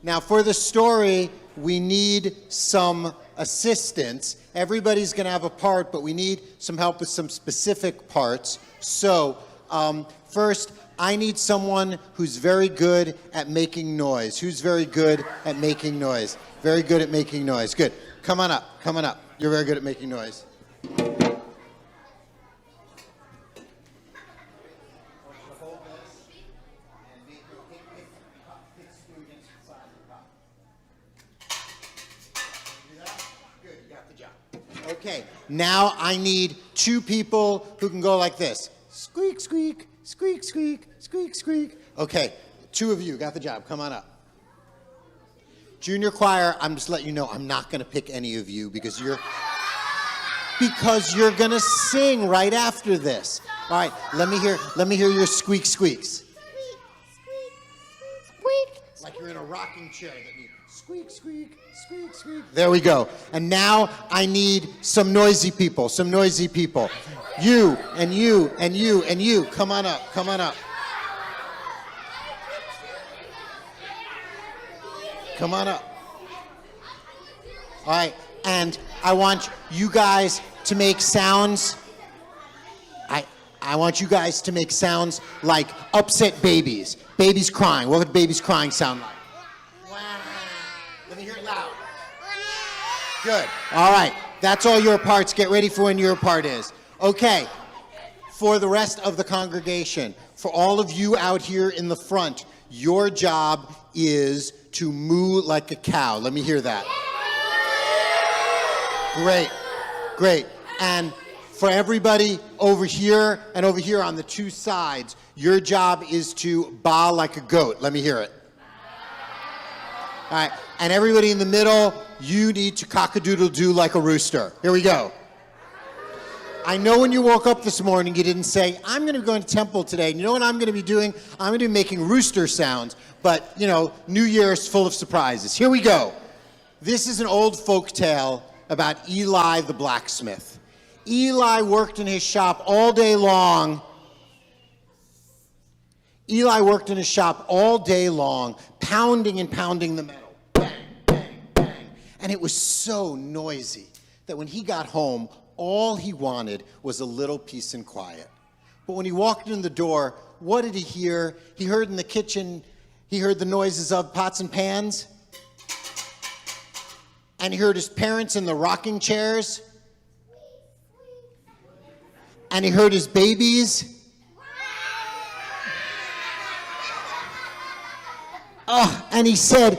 Now for the story, we need some assistance. Everybody's going to have a part, but we need some help with some specific parts. So first, I need someone who's very good at making noise. Who's very good at making noise? Very good at making noise. Good. Come on up. Come on up. You're very good at making noise. Okay, now I need two people who can go like this. Squeak, squeak, squeak, squeak, squeak, squeak. Okay, two of you got the job. Come on up. Junior choir, I'm just letting you know I'm not going to pick any of you because you're going to sing right after this. All right, let me hear your squeak squeaks. Squeak, squeak, squeak. Like you're in a rocking chair that you squeak, squeak, squeak, squeak. There we go. And now I need some noisy people, some noisy people. You and you and you and you. Come on up, come on up. Come on up. All right, and I want you guys to make sounds. I want you guys to make sounds like upset babies. Babies crying. What would babies crying sound like? Wow. Let me hear it loud. Good. All right. That's all your parts. Get ready for when your part is. Okay. For the rest of the congregation, for all of you out here in the front, your job is to moo like a cow. Let me hear that. Great. Great. And for everybody over here and over here on the two sides, your job is to baa like a goat. Let me hear it. All right. And everybody in the middle, you need to cock-a-doodle-doo like a rooster. Here we go. I know when you woke up this morning, you didn't say, I'm going to be going to temple today. And you know what I'm going to be doing? I'm going to be making rooster sounds. But, you know, New Year is full of surprises. Here we go. This is an old folk tale about Eli the blacksmith. Eli worked in his shop all day long. Eli worked in his shop all day long, pounding and pounding the metal. Bang, bang, bang. And it was so noisy that when he got home, all he wanted was a little peace and quiet. But when he walked in the door, what did he hear? He heard in the kitchen, he heard the noises of pots and pans. And he heard his parents in the rocking chairs. And he heard his babies. And he said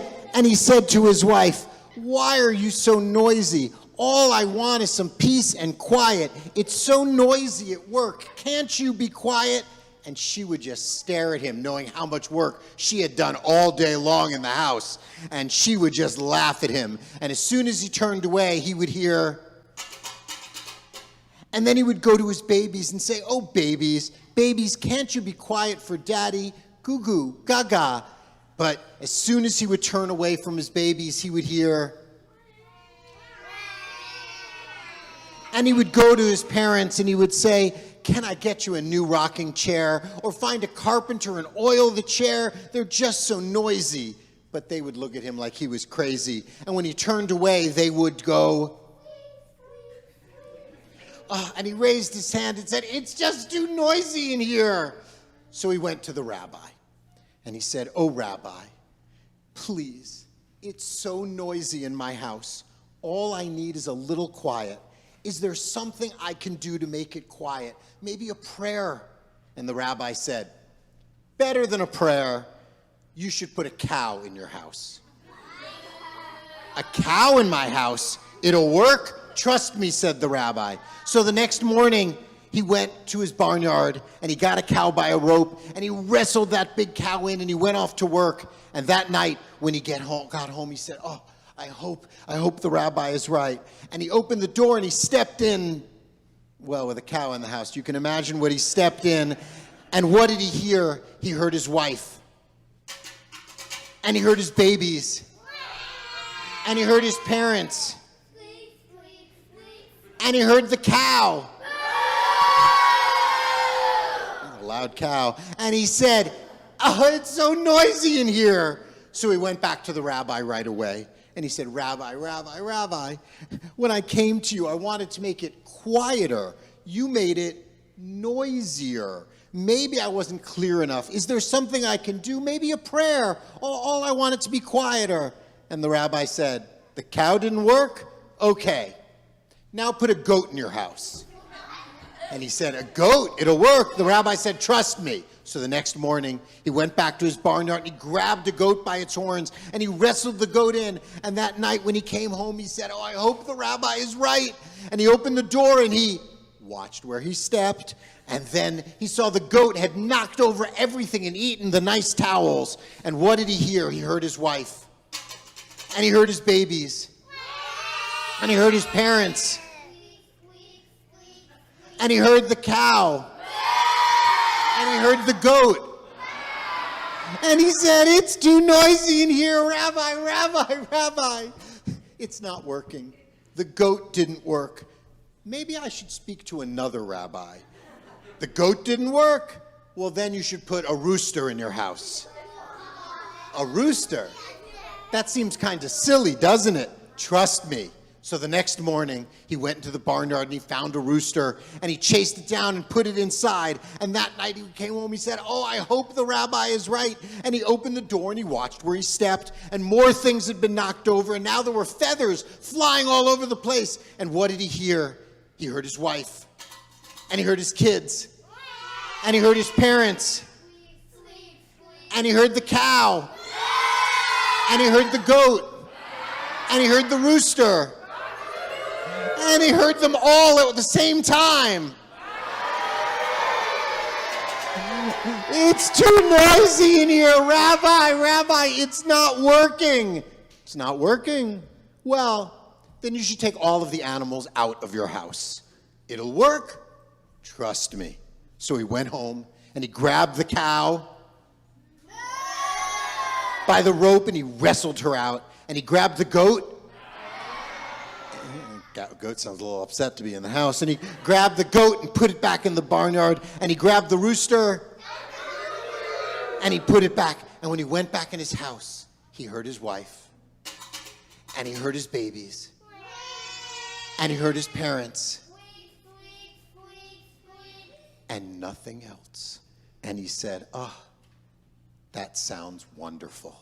to his wife, why are you so noisy? All I want is some peace and quiet. It's so noisy at work. Can't you be quiet? And she would just stare at him, knowing how much work she had done all day long in the house. And she would just laugh at him. And as soon as he turned away, he would hear. And then he would go to his babies and say, oh, babies, can't you be quiet for daddy? Goo goo, gaga. But as soon as he would turn away from his babies, he would hear. And he would go to his parents and he would say, can I get you a new rocking chair? Or find a carpenter and oil the chair? They're just so noisy. But they would look at him like he was crazy. And when he turned away, they would go. And he raised his hand and said, it's just too noisy in here. So he went to the rabbi. And he said, oh, Rabbi, please, it's so noisy in my house. All I need is a little quiet. Is there something I can do to make it quiet? Maybe a prayer. And the rabbi said, better than a prayer, you should put a cow in your house. A cow in my house? It'll work? Trust me, said the rabbi. So the next morning, he went to his barnyard and he got a cow by a rope and he wrestled that big cow in and he went off to work. And that night, when he got home, he said, oh, I hope the rabbi is right. And he opened the door and he stepped in, well, with a cow in the house. You can imagine what he stepped in. And what did he hear? He heard his wife. And he heard his babies. And he heard his parents. And he heard the cow. A loud cow. And he said, oh, it's so noisy in here. So he went back to the rabbi right away. And he said, Rabbi, Rabbi, Rabbi, when I came to you, I wanted to make it quieter. You made it noisier. Maybe I wasn't clear enough. Is there something I can do? Maybe a prayer. All I want it to be quieter. And the rabbi said, the cow didn't work? Okay. Now put a goat in your house. And he said, a goat? It'll work. The rabbi said, trust me. So the next morning, he went back to his barnyard and he grabbed a goat by its horns and he wrestled the goat in. And that night when he came home, he said, oh, I hope the rabbi is right. And he opened the door and he watched where he stepped. And then he saw the goat had knocked over everything and eaten the nice towels. And what did he hear? He heard his wife. And he heard his babies. And he heard his parents. And he heard the cow. And he heard the goat. And he said, it's too noisy in here, Rabbi, Rabbi, Rabbi. It's not working. The goat didn't work. Maybe I should speak to another rabbi. The goat didn't work? Well, then you should put a rooster in your house. A rooster? That seems kind of silly, doesn't it? Trust me. So the next morning, he went into the barnyard and he found a rooster and he chased it down and put it inside. And that night he came home, he said, oh, I hope the rabbi is right. And he opened the door and he watched where he stepped and more things had been knocked over and now there were feathers flying all over the place. And what did he hear? He heard his wife and he heard his kids and he heard his parents and he heard the cow and he heard the goat and he heard the rooster. And he heard them all at the same time. It's too noisy in here, Rabbi, Rabbi, it's not working. It's not working. Well, then you should take all of the animals out of your house. It'll work. Trust me. So he went home and he grabbed the cow by the rope and he wrestled her out. And he grabbed the goat. Goat sounds a little upset to be in the house. And he grabbed the goat and put it back in the barnyard. And he grabbed the rooster and he put it back. And when he went back in his house, he heard his wife and he heard his babies and he heard his parents and nothing else. And he said, oh, that sounds wonderful.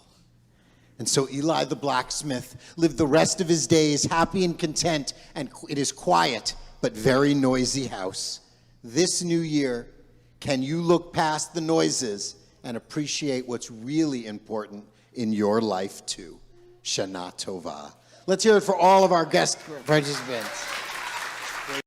And so Eli the blacksmith lived the rest of his days happy and content and in his quiet but very noisy house. This new year, can you look past the noises and appreciate what's really important in your life too? Shana Tova. Let's hear it for all of our guest participants.